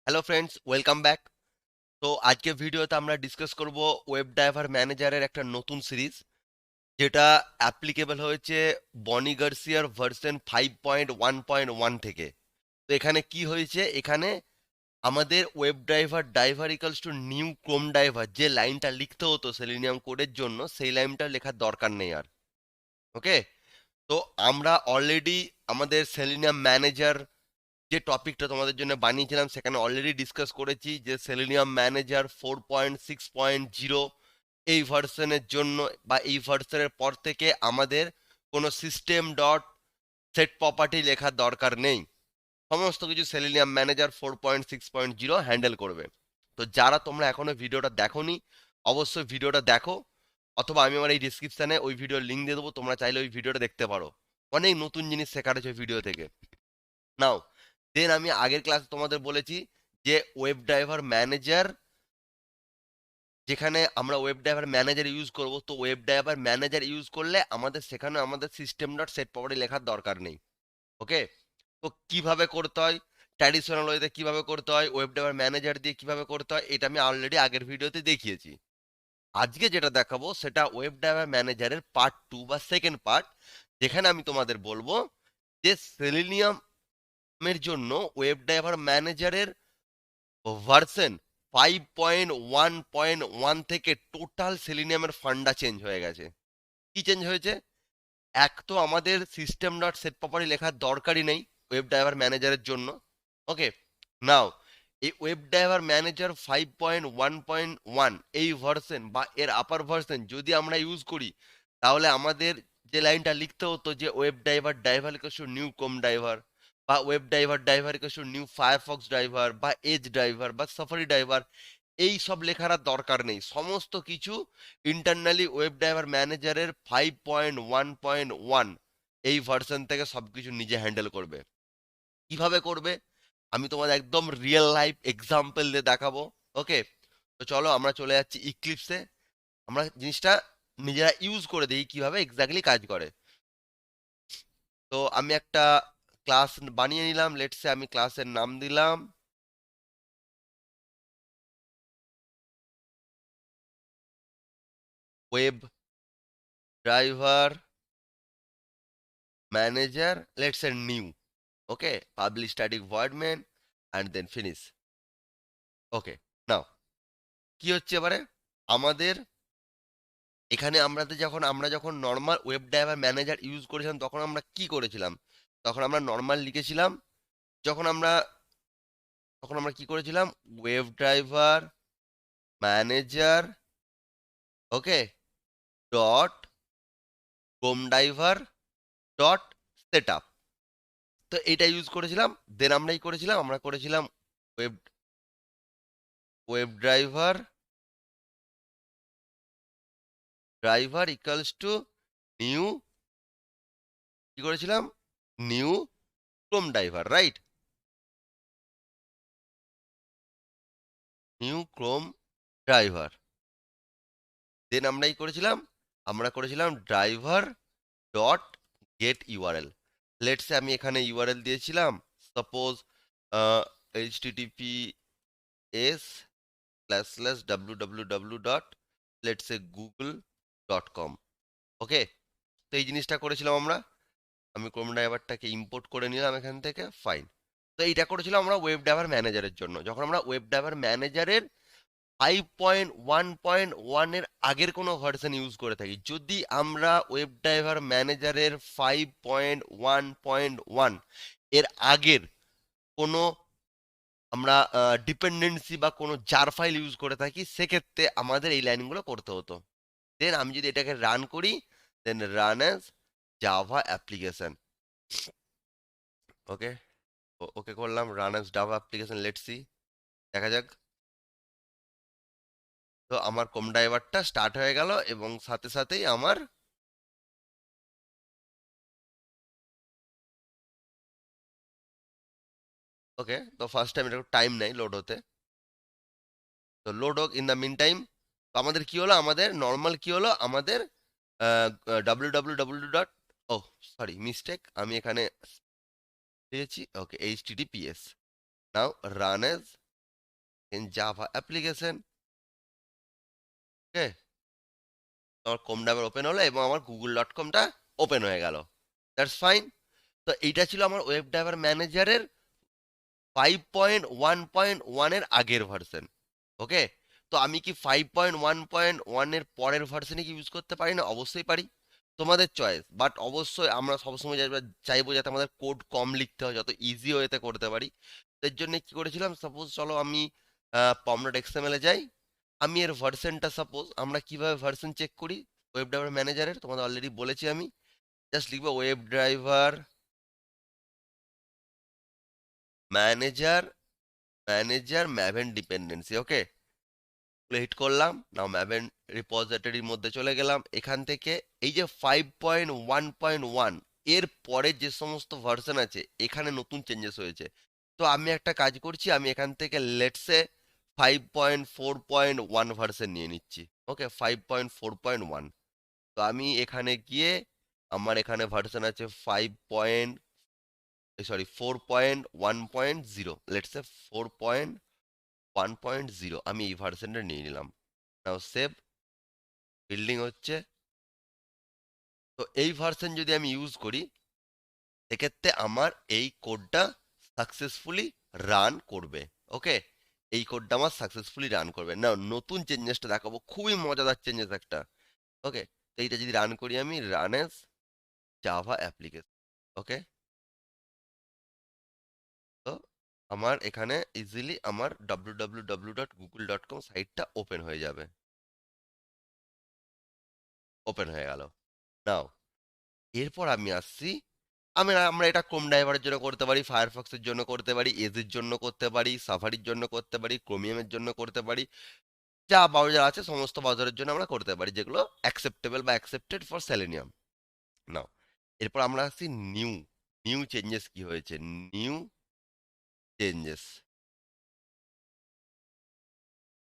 Hello friends, welcome back. তো আজকে ভিডিওতে আমরা ডিসকাস করব ওয়েব ড্রাইভার ম্যানেজারের একটা নতুন সিরিজ, যেটা অ্যাপ্লিকেবল হয়েছে বনি গার্সিয়ার ভার্সন 5.1.1 থেকে। তো এখানে কি হয়েছে, এখানে আমাদের web driver equals two new Chrome driver যে লাইনটা লিখতে হতো সেলিনিয়াম কোডের জন্য, সেই লাইনটা লেখার দরকার নেই আর। ওকে, তো আমরা অলরেডি আমাদের সেলিনিয়াম ম্যানেজার যে টপিকটা তোমাদের জন্য বানিয়েছিলাম সেখানে অলরেডি ডিসকাস করেছি যে সেলিনিয়াম ম্যানেজার 4.6.0 এই ভার্সনের জন্য বা এই ভার্সনের পর থেকে আমাদের কোনো সিস্টেম ডট সেট প্রপার্টি লেখার দরকার নেই। সমস্ত কিছু সেলিনিয়াম ম্যানেজার 4.6.0 হ্যান্ডেল করবে। তো যারা তোমরা এখনো ভিডিওটা দেখোনি, অবশ্যই ভিডিওটা দেখো, অথবা আমি আমার এই ডিসক্রিপশনে ওই ভিডিওর লিঙ্ক দিয়ে দেবো, তোমরা চাইলে ওই ভিডিওটা দেখতে পারো। অনেক নতুন জিনিস শেখার আছে ভিডিও থেকে। নাও, দেন আমি আগের ক্লাসে তোমাদের বলেছি যে ওয়েব ড্রাইভার ম্যানেজার, যেখানে আমরা ওয়েব ড্রাইভার ম্যানেজার ইউজ করব, তো ওয়েব ড্রাইভার ম্যানেজার ইউজ করলে আমাদের সেখানে আমাদের সিস্টেম ডট সেট প্রপার্টি লেখার দরকার নেই। ওকে, তো কিভাবে করতে হয়, ট্র্যাডিশনাল ওয়েতে কিভাবে করতে হয়, ওয়েব ড্রাইভার ম্যানেজার দিয়ে কিভাবে করতে হয়, এটা আমি অলরেডি আগের ভিডিওতে দেখিয়েছি। আজকে যেটা দেখাবো সেটা ওয়েব ড্রাইভার ম্যানেজারের পার্ট 2 বা সেকেন্ড পার্ট, যেখানে আমি তোমাদের বলবো যে সেলিনিয়ামের জন্য ওয়েব ড্রাইভার ম্যানেজারের ভার্সন 5.1.1 থেকে টোটাল সেলিনিয়ামের ফান্ডা চেঞ্জ হয়ে গেছে। কি চেঞ্জ হয়েছে? এক তো আমাদের সিস্টেম ডট সেট প্রপার্টি লেখার দরকারই নেই ওয়েব ড্রাইভার ম্যানেজারের জন্য। ওকে, নাও এই ওয়েব ড্রাইভার ম্যানেজার 5.1.1 এই ভার্সন বা এর আপার ভার্সন যদি আমরা ইউজ করি, তাহলে আমাদের যে লাইনটা লিখতে হতো যে web driver new Chrome driver, বা web driver new Firefox driver, বা এজ ড্রাইভার, বা সাফারি ড্রাইভার, এই সব লেখার আর দরকার নেই। সমস্ত কিছু ইন্টারনালি ওয়েব ড্রাইভার ম্যানেজারের 5.1.1 এই ভার্সন থেকে সবকিছু নিজে হ্যান্ডেল করবে। কিভাবে করবে আমি তোমাদের একদম রিয়েল লাইফ এক্সাম্পল দিয়ে দেখাবো। ওকে, তো চলো আমরা চলে যাচ্ছি ইক্লিপসে, আমরা জিনিসটা নিজেরা ইউজ করে দিই কিভাবে এক্স্যাক্টলি কাজ করে। তো আমি একটা ক্লাস বানিয়ে নিলাম, লেটসে আমি ক্লাসের নাম দিলাম web driver manager, let's a new. Okay, public static void main and then finish. Okay, now কি হচ্ছে এবারে, আমাদের এখানে আমরা যখন normal web driver manager use করেছিলাম তখন আমরা কি করেছিলাম, তখন আমরা নর্মাল লিখেছিলাম, যখন আমরা তখন আমরা কি করেছিলাম, web driver manager, okay, dot Chrome driver dot setup. তো এইটা ইউজ করেছিলাম। দেন আমরা কি করেছিলাম, আমরা করেছিলাম web web driver driver equals to new, কি করেছিলাম, new Chrome driver, right, new Chrome driver. Then আমরা কি করেছিলাম, আমরা করেছিলাম driver dot get URL. Let's say আমি এখানে ইউআরএল দিয়েছিলাম, suppose https www dot let's say google.com। Okay, তো এই জিনিসটা করেছিলাম আমরা, আমি ক্রোম ড্রাইভারটাকে ইম্পোর্ট করে নিলাম এখান থেকে, ফাইন। তো এইটা করেছিলাম আমরা ওয়েব ড্রাইভার ম্যানেজারের জন্য। যখন আমরা ওয়েব ড্রাইভার ম্যানেজারের 5.1.1 এর আগের কোনো ভার্সন ইউজ করে থাকি, যদি আমরা ওয়েব ড্রাইভার ম্যানেজারের 5.1.1 এর আগের কোনো আমরা ডিপেন্ডেন্সি বা কোনো জার ফাইল ইউজ করে থাকি, সেক্ষেত্রে আমাদের এই লাইনগুলো করতে হতো। দেন আমি যদি এটাকে রান করি, দেন রান অ্যাজ জাভা অ্যাপ্লিকেশন। ওকে, ওকে করলাম, run as Java application, let's see, দেখা যাক। তো আমার ক্রোম ড্রাইভারটা স্টার্ট হয়ে গেল এবং সাথে সাথেই আমার, ওকে, তো ফার্স্ট টাইম এটা টাইম নেই লোড হতে, তো লোড হোক ইন দ্য মিন টাইম। তো আমাদের কি হলো, আমাদের নর্মাল কি হলো, আমাদের W W W dot, oh sorry mistake, আমি এখানে দিয়েছি, okay, HTTPS. Now run as in Java application. Okay, আমার ChromeDriver ওপেন হলো এবং আমার google.com-টা ওপেন হয়ে গেল। That's fine. তো এইটা ছিল আমার ওয়েব ড্রাইভার ম্যানেজারের 5.1.1 এর আগের ভার্সন। ওকে, তো আমি কি 5.1.1 এর পরের ভার্সনে কি ইউজ করতে পারি না? অবশ্যই পারি, তোমাদের চয়েস। বাট অবশ্যই আমরা সবসময় চাইবো যাতে আমাদের কোড কম লিখতে হয়, যত ইজি ওয়েতে করতে পারি। এর জন্য কি করেছিলাম, সাপোজ চলো আমি pom.xml এ যাই। আমি এর ভার্সনটা, সাপোজ আমরা কিভাবে ভার্সন চেক করি ওয়েব ড্রাইভার ম্যানেজারের, তোমাদের অলরেডি বলেছি আমি। জাস্ট লিখবো web driver manager Maven dependency. Okay, hit করলাম, নাও ম্যাভেন রিপোজিটরির মধ্যে চলে গেলাম। এখান থেকে এই যে 5.1.1 এর পরে যে সমস্ত ভার্সন আছে এখানে নতুন চেঞ্জেস হয়েছে। তো আমি একটা কাজ করছি, আমি এখান থেকে লেটসে 5.4.1 ভার্সন নিয়ে নিচ্ছি। ওকে, 5.4.1। তো আমি এখানে গিয়ে আমার এখানে ভার্সন আছে 4.1.0, লেটসে 4.1.0। আমি এই ভার্সনটা নিয়ে নিলাম। নাও সেভ, বিল্ডিং হচ্ছে। তো এই ভার্সন যদি আমি ইউজ করি, সেক্ষেত্রে আমার এই কোডটা সাকসেসফুলি রান করবে। ওকে, এই কোডটা আমার সাকসেসফুলি রান করবে। না, নতুন চেঞ্জেসটা দেখাবো, খুবই মজাদার চেঞ্জেস একটা। ওকে, তো এইটা যদি রান করি, আমি রান এস জাভা অ্যাপ্লিকেশন। ওকে, তো আমার এখানে ইজিলি আমার www.google.com সাইটটা ওপেন হয়ে যাবে। ওপেন হয়ে গেল। নাও এরপর আমি আসছি, আমরা এটা ক্রোম ড্রাইভারের জন্য করতে পারি, ফায়ারফক্সের জন্য করতে পারি, এজের জন্য করতে পারি, সাফারির জন্য করতে পারি, ক্রোমিয়ামের জন্য করতে পারি। যা ব্রাউজার আছে সমস্ত ব্রাউজারের জন্য আমরা করতে পারি, যেগুলো অ্যাকসেপ্টেবল বা অ্যাকসেপ্টেড ফর সেলেনিয়াম। নাও এরপর আমরা আসছি নিউ। নিউ চেঞ্জেস কি হয়েছে, new changes,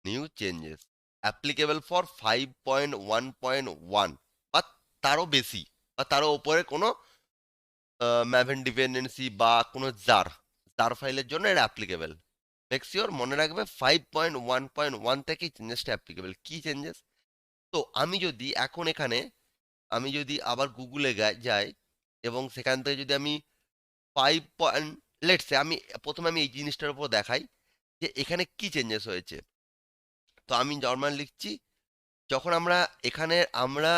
new changes applicable for 5.1.1 বা তারও বেশি বা তারও ওপরে কোনো ম্যাভেন ডিপেন্ডেন্সি বা কোনো জার ফাইলের জন্য এটা অ্যাপ্লিকেবল। মেক শিওর মনে রাখবে 5.1.1 থেকে চেঞ্জেসটা অ্যাপ্লিকেবল। কি চেঞ্জেস? তো আমি যদি এখন এখানে, আমি যদি আবার গুগলে যাই এবং সেখান থেকে যদি আমি 5. লেটসে আমি প্রথমে আমি এই জিনিসটার উপর দেখাই যে এখানে কি চেঞ্জেস হয়েছে। তো আমি নর্মাল লিখছি, যখন আমরা এখানে আমরা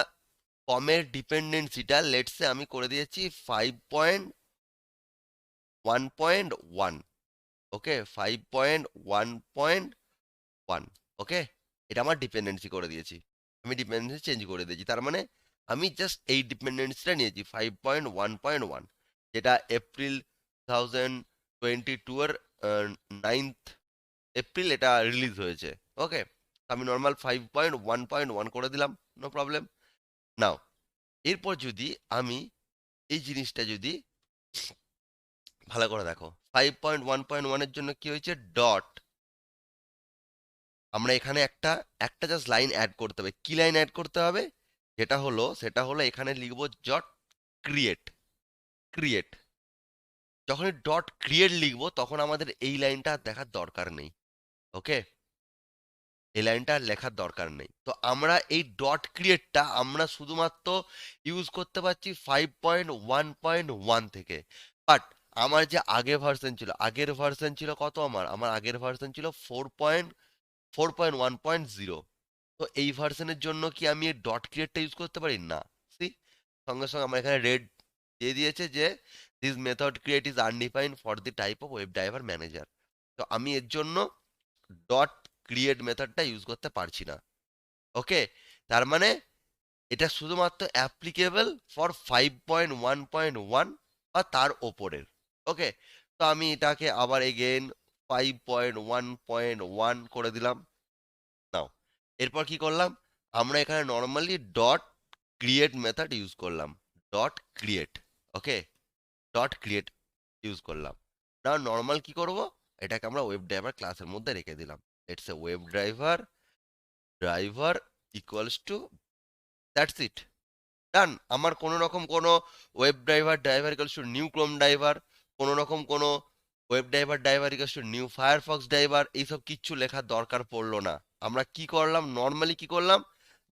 কমের ডিপেন্ডেন্সিটা লেটসে আমি করে দিয়েছি 5.1.1। ওকে, 5.1.1। ওকে, এটা আমার ডিপেন্ডেন্সি করে দিয়েছি, আমি ডিপেন্ডেন্সি চেঞ্জ করে দিয়েছি। তার মানে আমি জাস্ট এই ডিপেন্ডেন্সিটা নিয়েছি 5.1.1, যেটা এপ্রিল 2022 এর 9th এপ্রিল এটা রিলিজ হয়েছে। ওকে, আমি নর্মাল 5.1.1 করে দিলাম, নো প্রবলেম। নাও এরপর যদি আমি এই জিনিসটা যদি ভালো করে দেখো, 5.1.1 এর জন্য কি হয়েছে, ডট, আমরা এখানে একটা একটা জাস্ট লাইন অ্যাড করতে হবে। কি লাইন অ্যাড করতে হবে? সেটা হলো এখানে লিখবো ডট ক্রিয়েট। ক্রিয়েট, যখন ডট ক্রিয়েট লিখবো তখন আমাদের এই লাইনটা দেখার দরকার নেই। ওকে, এই লাইনটা আর লেখার দরকার নেই। তো আমরা এই ডট ক্রিয়েটটা আমরা শুধুমাত্র ইউজ করতে পারছি 5.1.1 থেকে। বাট আমার যে আগের ভার্সন ছিল কত, আমার আগের ভার্সন ছিল 4.1.0। তো এই ভার্সনের জন্য কি আমি এই ডট ক্রিয়েটটা ইউজ করতে পারি না? সি, সঙ্গে সঙ্গে আমার এখানে রেড দিয়ে দিয়েছে যে this method create is undefined for the type of web driver manager. তো আমি এর জন্য ডট ক্রিয়েট মেথডটা ইউজ করতে পারছি না। ওকে, তার মানে এটা শুধুমাত্র অ্যাপ্লিকেবল ফর 5.1.1 বা তার ওপরের। ওকে, তো আমি এটাকে আবার এগেন 5.1.1 করে দিলাম। নাও এরপর কি করলাম, আমরা এখানে normally dot create method use করলাম। ডট ক্রিয়েট, ওকে, ডট ক্রিয়েট ইউজ করলাম। না নর্মাল কি করব, এটাকে আমরা ওয়েব ড্রাইভার ক্লাসের মধ্যে রেখে দিলাম। It's a web driver equals to, that's it, done. আমার কোনো রকম কোনো web driver equals to new Chrome driver, কোনো রকম কোনো WebDriver equals to new Firefox driver এইসব কিচ্ছু লেখার দরকার পড়লো না। আমরা কি করলাম, নর্মালি কি করলাম,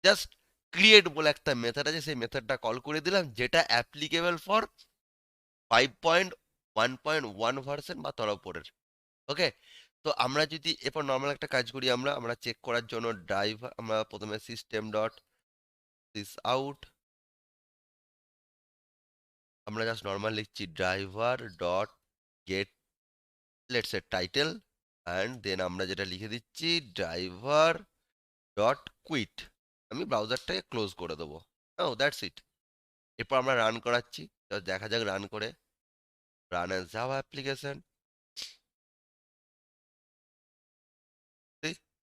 জাস্ট ক্রিয়েট বলে একটা মেথড আছে, সেই মেথডটা কল করে দিলাম, যেটা অ্যাপ্লিকেবল ফর 5.1.1 ভার্সন বা তার উপরের। ওকে, তো আমরা যদি এরপর নর্মাল একটা কাজ করি, আমরা চেক করার জন্য ড্রাইভার, আমরা প্রথমে সিস্টেম ডট দিস আউট, আমরা জাস্ট নর্মাল লিখছি driver dot get lets a title, and then আমরা যেটা লিখে দিচ্ছি ড্রাইভার ডট কুইট, আমি ব্রাউজারটাকে ক্লোজ করে দেবো। ও দ্যাটস ইট। এরপর আমরা রান করাচ্ছি, দেখা যাক রান করে, রান অ্যাজ জাভা অ্যাপ্লিকেশন।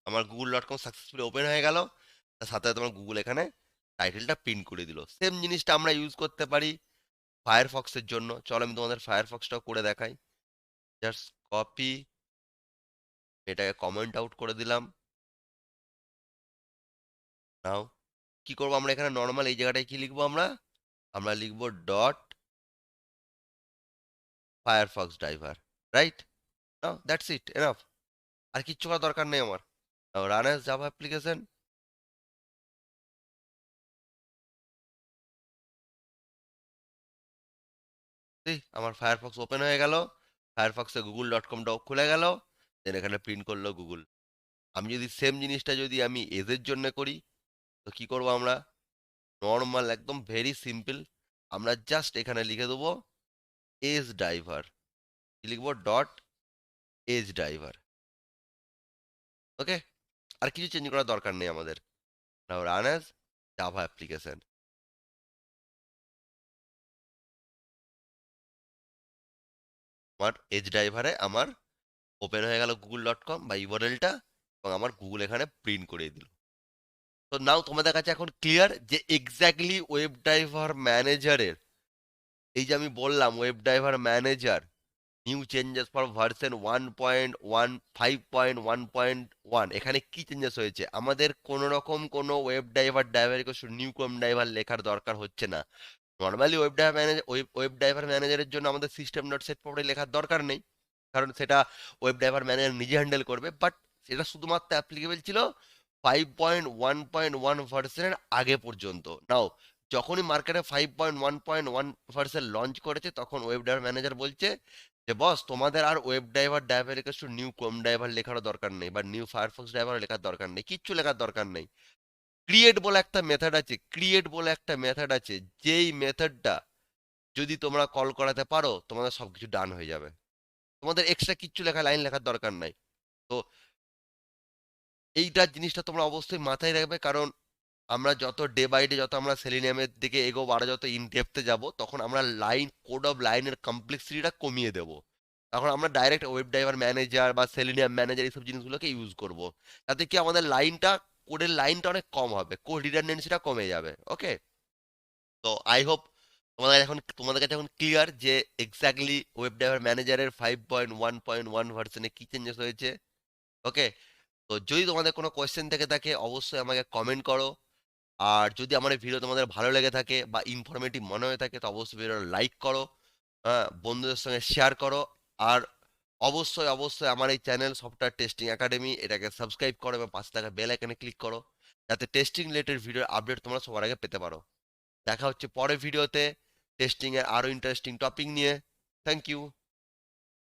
আমার google.com সাকসেসফুলি ওপেন হয়ে গেল, তার সাথে সাথে আমার গুগল এখানে টাইটেলটা প্রিন্ট করে দিল। সেম জিনিসটা আমরা ইউজ করতে পারি ফায়ারফক্সের জন্য। চলো আমি তোমাদের ফায়ারফক্সটাও করে দেখাই। জাস্ট কপি, এটাকে কমেন্ট আউট করে দিলাম। নাও কি করবো আমরা এখানে, নর্মাল এই জায়গাটায় কি লিখবো, আমরা লিখবো dot Firefox driver, right? Now that's it, enough. আর কিচ্ছু করার দরকার নেই আমার। Now run as Java application. আমার ফায়ারফক্স ওপেন হয়ে গেল, ফায়ারফক্সে google.com খুলে গেল, দেন এখানে প্রিন্ট করলো গুগল। আমি যদি সেম জিনিসটা যদি আমি এজের জন্য করি, তো কি করব আমরা, নর্মাল একদম ভেরি সিম্পল, আমরা জাস্ট এখানে লিখে দেবো এজ ড্রাইভার, কি লিখবো, ডট এজ ড্রাইভার। ওকে, আর কিছু চেঞ্জ করার দরকার নেই আমাদের। নাও রান অ্যাজ জাভা অ্যাপ্লিকেশন। আমার এজ ড্রাইভারে আমার ওপেন হয়ে গেল google.com বা ইউআরএলটা, এবং আমার গুগল এখানে প্রিন্ট করে দিল। তো নাও তোমাদের কাছে এখন ক্লিয়ার যে এক্স্যাক্টলি ওয়েব ড্রাইভার ম্যানেজারের, এই যে আমি বললাম web driver manager new changes for version 1.1 5.1.1, এখানে কি চেঞ্জেস হয়েছে। আমাদের কোনো রকম কোনো web driver new Chrome driver লেখার দরকার হচ্ছে না। নর্মালি ওয়েব ড্রাইভার ম্যানেজারের জন্য আমাদের সিস্টেম ডট সেট প্রপার্টি লেখার দরকার নেই, কারণ সেটা ওয়েব ড্রাইভার ম্যানেজার নিজে হ্যান্ডেল করবে। বাট সেটা শুধুমাত্র অ্যাপ্লিকেবল ছিল 5.1.1 ভার্সনের আগে পর্যন্ত। নাও যখনই মার্কেটে 5.1.1 ভার্সন লঞ্চ করেছে, তখন ওয়েব ড্রাইভার ম্যানেজার বলছে যে বস, তোমাদের আর web driver new Chrome driver লেখারও দরকার নেই, বা নিউ ফায়ারফক্স ড্রাইভার লেখার দরকার নেই, কিচ্ছু লেখার দরকার নেই। ক্রিয়েট বলে একটা মেথড আছে, যেই মেথডটা যদি তোমরা কল করাতে পারো, তোমাদের সবকিছু ডান হয়ে যাবে। তোমাদের এক্সট্রা কিচ্ছু লাইন লেখার দরকার নাই। তো এইটা জিনিসটা তোমরা অবশ্যই মাথায় রাখবে, কারণ আমরা যত ডে বাই ডে যত আমরা সেলিনিয়ামের দিকে এগোবো, আরো যত ইন ডেপথে যাব, তখন আমরা কোড অফ লাইনের কমপ্লেক্সিটিটা কমিয়ে দেবো। তখন আমরা ডাইরেক্ট ওয়েব ড্রাইভার ম্যানেজার বা সেলিনিয়াম ম্যানেজার এইসব জিনিসগুলোকে ইউজ করব। তাতে কি আমাদের কোডের লাইনটা অনেক কম হবে, কোড রিডান্ডেন্সিটা কমে যাবে। ওকে, তো আই হোপ তোমাদের কাছে এখন ক্লিয়ার যে এক্স্যাক্টলি ওয়েব ড্রাইভার ম্যানেজারের 5.1.1 ভার্সনে কি চেঞ্জেস হয়েছে। ওকে, তো যদি তোমাদের কোনো কোয়েশ্চেন থেকে থাকে, অবশ্যই আমাকে কমেন্ট করো। আর যদি আমার এই ভিডিও তোমাদের ভালো লেগে থাকে বা ইনফরমেটিভ মনে হয়ে থাকে, তো অবশ্যই ভিডিওটা লাইক করো, হ্যাঁ, বন্ধুদের সঙ্গে শেয়ার করো। আর অবশ্যই আমার এই চ্যানেল সফটওয়্যার টেস্টিং একাডেমি, এটাকে সাবস্ক্রাইব করো এবং পাশে থাকা বেল আইকনে ক্লিক করো, যাতে টেস্টিং রিলেটেড ভিডিওর আপডেট তোমরা সবার আগে পেতে পারো। দেখা হচ্ছে পরের ভিডিওতে টেস্টিং এর আরো ইন্টারেস্টিং টপিক নিয়ে। Thank you.